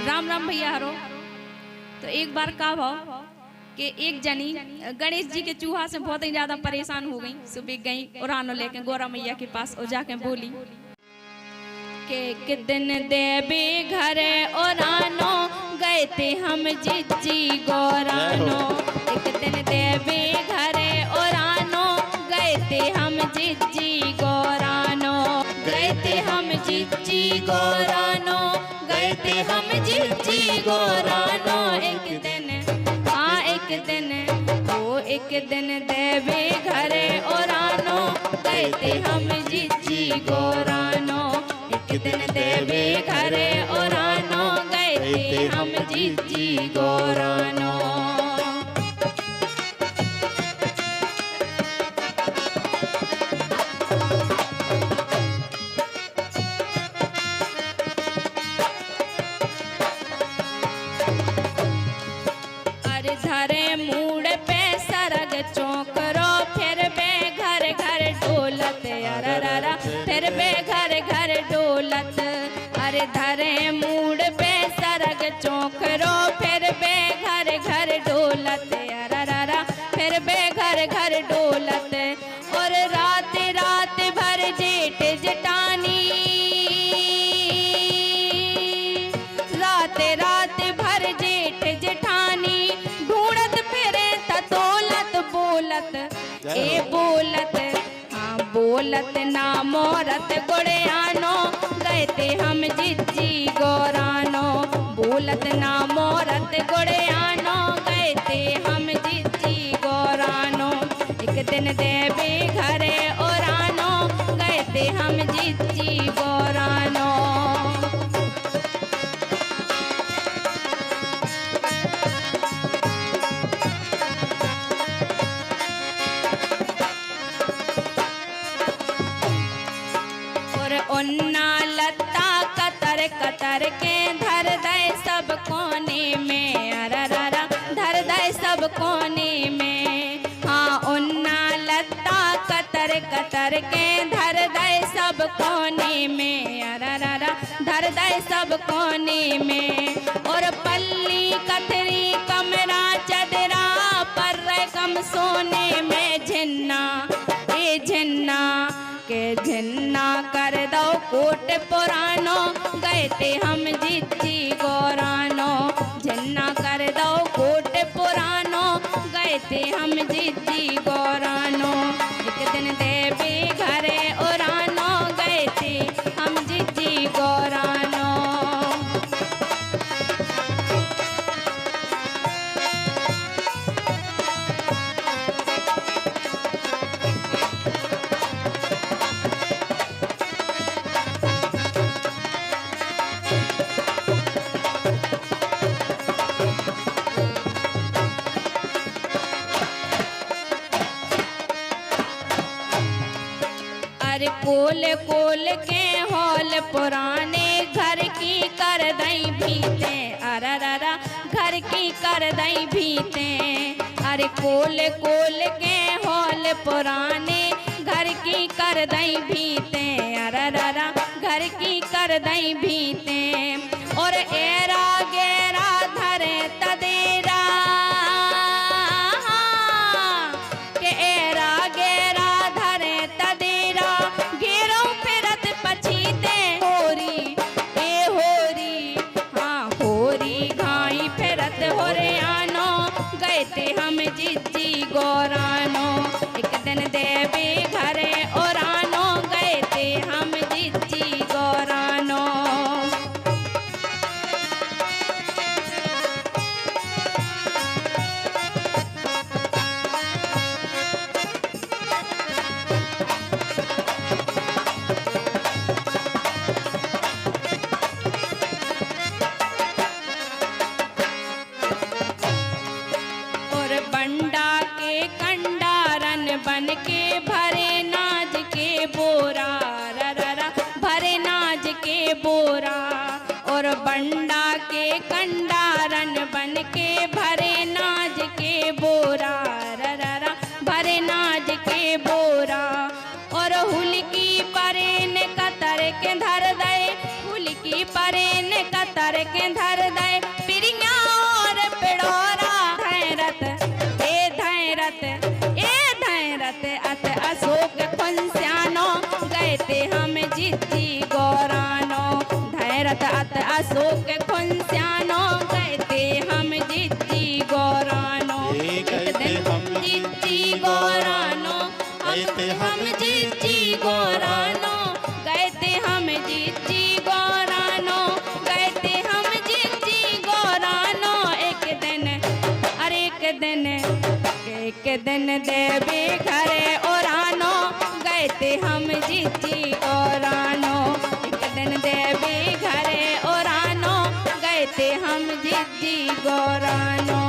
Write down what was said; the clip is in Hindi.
राम राम भैया हरो। तो एक बार का भाव कि एक जनी गणेश जी के चूहा से बहुत ही ज्यादा परेशान हो गई। सुबह गई उरानो लेके गौरा मैया के पास और जाके बोली के दिन देवी घर उरानो गए थे हम जिज्जी गौरानो। एक दिन देवी घर उरानो गए थे हम जिज्जी गौरानो। गए थे हम जिज्जी गौरानो, गए थे हम जिज्जी गौरानो। एक दिन एक दिन देवी घर उरानो गए थे हम जिज्जी गौरानो। एक दिन देवी घर उरानो गए थे हम जिज्जी गौरानो। धरे मूड पे सरग चौकरो फिर बे घर घर डोलत। अरररा फिर बे घर घर डोलत। अरे धरे मूड पे सरग चौकरो फिर बे घर घर डोलत। अरररा फिर बे घर घर डोलत। और रात रात भर जेठ जटानी, रात रात भर जेठ जेठानी ए बोलत। हाँ बोलत ना मोरत गुड़ियानो गए थे हम जिज्जी गौरानो। बोलत ना मोरत गुड़ियानो गए थे हम जिज्जी गौरानो। एक दिन देवी घरे उरानो गए थे हम जिज्जी गौरानो। उन्ना लत्ता कतर कतर के धर दे सब कोने में। अरररा धर दे सब कोने में। हाँ उन्ना लत्ता कतर कतर के धर दे सब कोने में। अरररा धर दे सब कोने में। और पल्ली कतरी कमरा चदरा पर कम सोने में झिन्ना ए झिन्ना के झिन्ना कर दो कोट पुरानो गए थे हम जिज्जी गौरानो। झिन्ना कर दो कोट पुरानो गए थे हम जिज्जी गौरानो। एक दिन देवी घरे उरानो गए थे हम जिज्जी गौरानो। कोल कोल के हॉल पुराने घर की कर दई भीते। अरररा घर की कर दई भीते। अरे कोल कोल के हॉल पुराने घर की कर दई भीते। अरररा घर की कर दई भीते। और एरा गेरा धरे तदेरा के एरा गेरा धरे तदेरा घेरो फिरत पछीते। होरी ए होरी हाँ होरी घाई फिरत होरियानो गए थे हम जिज्जी गौरानो। एक दिन देवी घरे उरानो गए थे हम जिज्जी गौरानो। बंडा के कंडारन बन के भरे नाज के बोरा। रररा भरे नाज के बोरा। और बंडा के कंडारन बन के भरे नाज के बोरा। रररा भरे नाज के बोरा। और हुलकी परेन कतर के धर दे। हुलकी चिट्ठी परेन कतर के धर दे पिरिया और पिड़ोरा धैरत ए धैरत अत अशोक खुनस्यानो गए थे हम जिद्दी गौरानो धैरत अत अशोक खुनस्यानो गए थे हम जिद्दी गौरानो एक दिन जिद्दी गौरानो गए थे हम जिद्दी गौरानो गए थे हम जिद्दी गौरानो गए थे हम जिद्दी गौरानो एक दिन देवी घरे ओरानो गए थे हम जिद्दी गौरानो एक दिन देवी घरे ओरानो गए थे हम जिद्दी गौरानो